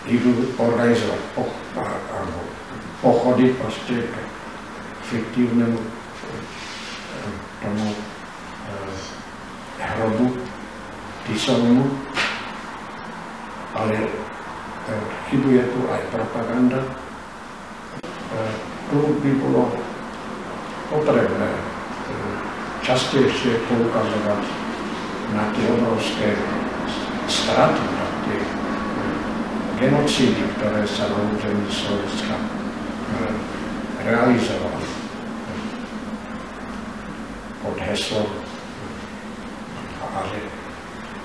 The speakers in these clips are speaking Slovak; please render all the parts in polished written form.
idú organizovať pochody proste k fiktívnemu tomu hrobu Tisovmu, ale chybuje tu aj propaganda. Tu by bolo potrebné častejšie poukazovať na tie obrovské straty, na tie genocídy, ktoré sa na území Slovenska realizovali pod heslom, že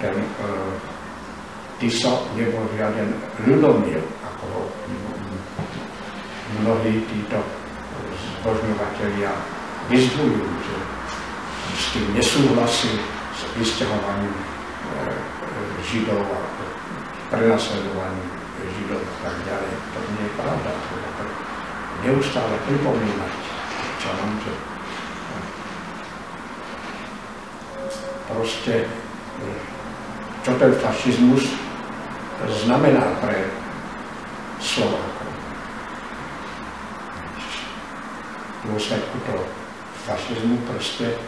ten Tiso nebol žiaden ľudomil, ako mnohí títo zbožňovatelia vyzdvujú, že s tým nesúhlasí s vysťahovaním Židov a prenasledovaním Židov a tak ďalej. To nie je pravda. Neustále pripomínať občanom, že proste čo ten fašizmus znamená pre Slovákov. V dôsledku toho fašizmu proste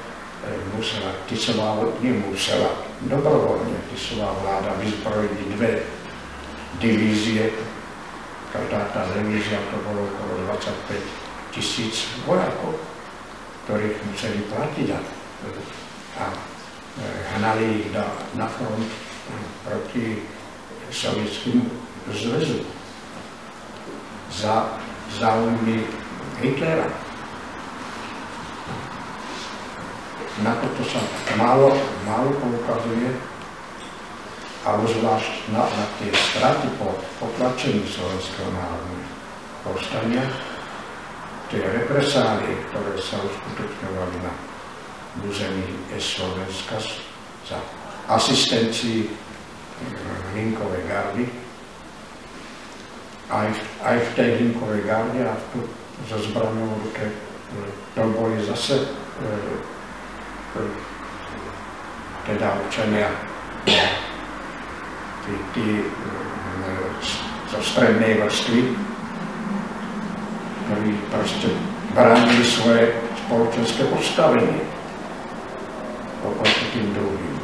musela Tisová, dobrovoľne Tisová vláda vyzbrojiť 2 divízie. Každá tá divízia to bolo okolo 25 000 vojakov, ktorých museli platiť a hnali ich na front proti Sovietskému zväzu za záujmy Hitlera. Na toto sa málo poukazuje, a zvlášť na tie straty po potlačení slovenského národného povstania, tie represálie, ktoré sa uskutočňovali na území Slovenska za asistencii Hlinkovej gardy. Aj v tej Hlinkovej garde a tu so zbraňou v ruke to boli zase teda občania tí zo strednej vrstvy, ktorí proste bránili svoje spoločenské postavenie oproti tým druhým.